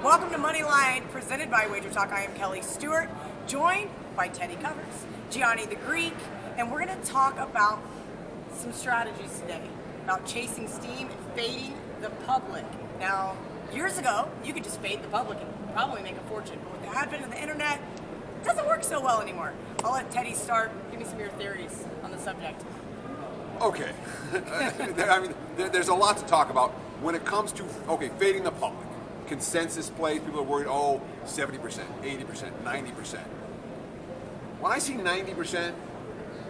Welcome to Moneyline, presented by Wager Talk. I am Kelly Stewart, joined by Teddy Covers, Gianni the Greek, and we're going to talk about some strategies today, about chasing steam and fading the public. Now, years ago, you could just fade the public and probably make a fortune, but with the advent of the internet, it doesn't work so well anymore. I'll let Teddy start. Give me some of your theories on the subject. Okay. I mean, there's a lot to talk about when it comes to, fading the public. Consensus plays, people are worried, 70%, 80%, 90%. When I see 90%,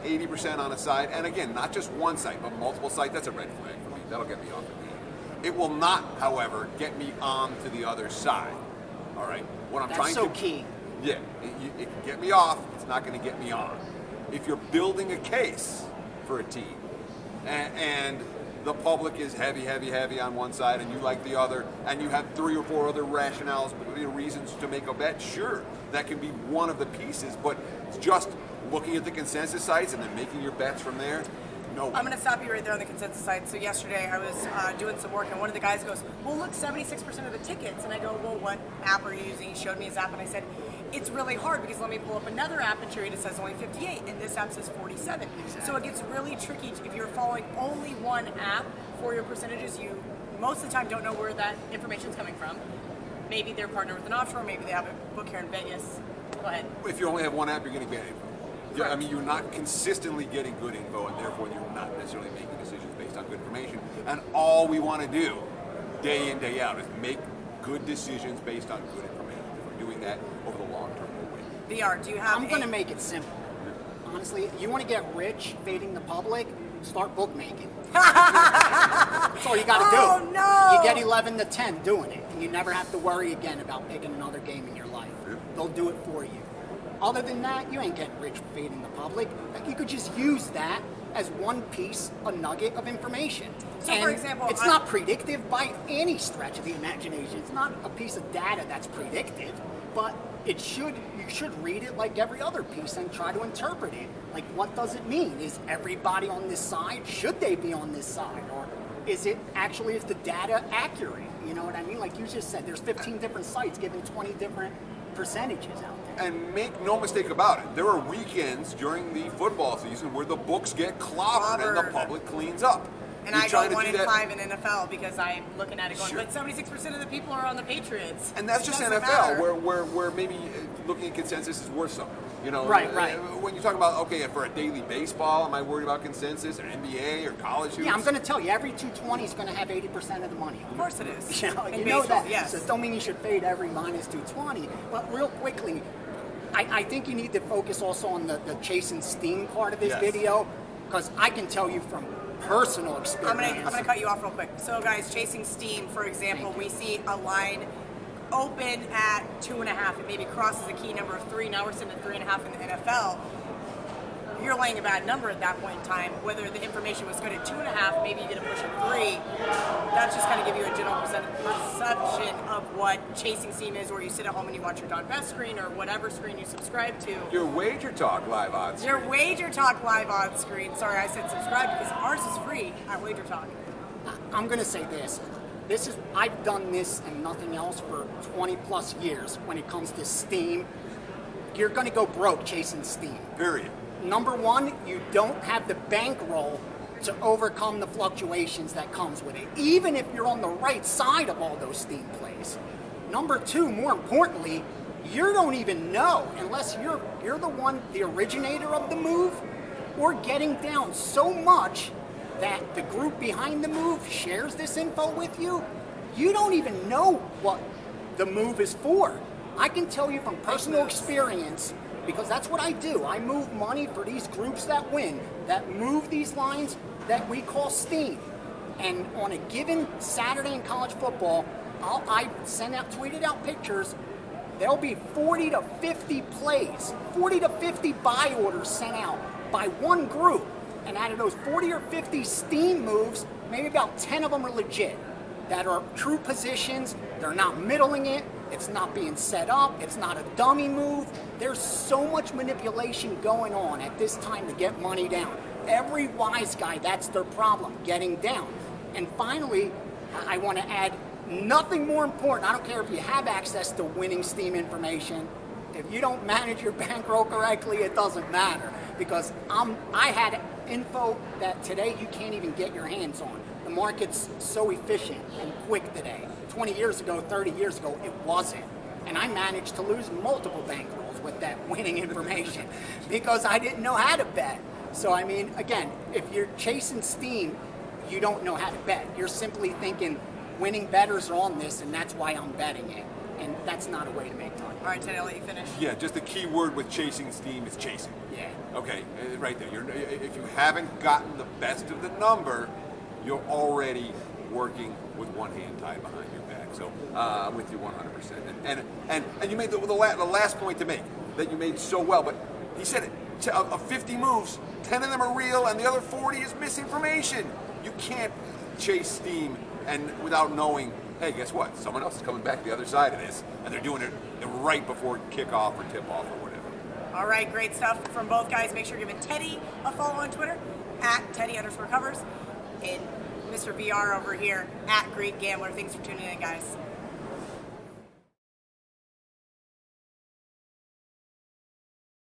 80% on a side, and again, not just one site, but multiple sites, that's a red flag for me. That'll get me off the game. It will not, however, get me on to the other side. All right? What I'm trying to key. Yeah, it can get me off, it's not going to get me on. If you're building a case for a team, and the public is heavy on one side and you like the other, and you have 3 or 4 other rationales, reasons to make a bet, sure, that can be one of the pieces, but just looking at the consensus sites and then making your bets from there, no. I'm going to stop you right there on the consensus site. So yesterday I was doing some work, and one of the guys goes, well, look, 76% of the tickets. And I go, well, what app are you using? He showed me his app, and I said, it's really hard because let me pull up another app and show you it says only 58, and this app says 47. Exactly. So it gets really tricky if you're following only one app for your percentages. You most of the time don't know where that information is coming from. Maybe they're partnered with an offshore, maybe they have a book here in Vegas. Go ahead. If you only have one app, you're going to get info. Yeah, I mean, you're not consistently getting good info, and therefore you're not necessarily making decisions based on good information. And all we want to do, day in, day out, is make good decisions based on good information. If we're doing that over the long term, we'll win. VR, do you have I'm going to make it simple. Honestly, you want to get rich fading the public, start bookmaking. That's all you got to do. Oh, no. You get 11 to 10 doing it, and you never have to worry again about picking another game in your life. They'll do it for you. Other than that, you ain't getting rich fading the public. You could just use that as one piece, a nugget of information. So, and for example, it's not predictive by any stretch of the imagination. It's not a piece of data that's predictive, but you should read it like every other piece and try to interpret it. Like, what does it mean? Is everybody on this side? Should they be on this side? Or is the data accurate? You know what I mean? Like you just said, there's 15 different sites giving 20 different percentages out there. And make no mistake about it, there are weekends during the football season where the books get clobbered and the public cleans up. And I go 1 in 5 in NFL because I'm looking at it going, sure. But 76% of the people are on the Patriots. And that's just NFL, where maybe looking at consensus is worth something. You know, right. When you talk about, for a daily baseball, am I worried about consensus, or NBA, or college hoops? Yeah, I'm going to tell you, every 220 is going to have 80% of the money. Of course it is. You know that. Yes. So don't mean you should fade every minus 220. But real quickly, I think you need to focus also on the chasing steam part of this video, because I can tell you from personal experience. I'm gonna cut you off real quick. So guys, chasing steam, for example, we see a line open at 2.5. It maybe crosses the key number of 3. Now we're sitting at 3.5 in the NFL. You're laying a bad number at that point in time. Whether the information was good at 2.5, maybe you get a push at 3. That's just kind of give you a general perception of what chasing steam is, or you sit at home and you watch your Don Best screen or whatever screen you subscribe to. Your Wager Talk live odds. Your Wager Talk live odds screen. Sorry, I said subscribe because ours is free at Wager Talk. I'm going to say this. I've done this and nothing else for 20 plus years when it comes to steam. You're going to go broke chasing steam. Period. Number one, you don't have the bankroll to overcome the fluctuations that comes with it, even if you're on the right side of all those steam plays. Number two, more importantly, you don't even know unless you're the originator of the move, or getting down so much that the group behind the move shares this info with you. You don't even know what the move is for. I can tell you from personal experience, because that's what I do. I move money for these groups that win, that move these lines that we call steam. And on a given Saturday in college football, I tweeted out pictures. There'll be 40 to 50 plays, 40 to 50 buy orders sent out by one group. And out of those 40 or 50 steam moves, maybe about 10 of them are legit, that are true positions. They're not middling it. It's not being set up. It's not a dummy move. There's so much manipulation going on at this time to get money down. Every wise guy, that's their problem, getting down. And finally, I want to add, nothing more important. I don't care if you have access to winning Steam information. If you don't manage your bankroll correctly, it doesn't matter. Because I had info that today you can't even get your hands on. The market's so efficient and quick today. 20 years ago, 30 years ago, it wasn't. And I managed to lose multiple bankrolls with that winning information because I didn't know how to bet. So, I mean, again, if you're chasing Steam, you don't know how to bet. You're simply thinking winning bettors are on this, and that's why I'm betting it. And that's not a way to make money. All right, Teddy, I'll let you finish. Yeah, just the key word with chasing Steam is chasing. Yeah. Okay, right there. If you haven't gotten the best of the number, you're already working with one hand tied behind your back. So I'm with you 100%. And you made the last point to make that you made so well. But he said it. Of 50 moves, 10 of them are real, and the other 40 is misinformation. You can't chase Steam and without knowing, hey, guess what? Someone else is coming back the other side of this, and they're doing it right before kickoff or tip-off or whatever. All right, great stuff from both guys. Make sure you're giving Teddy a follow on Twitter, @Teddy_covers, and Mr. VR over here, @GreekGambler. Thanks for tuning in, guys.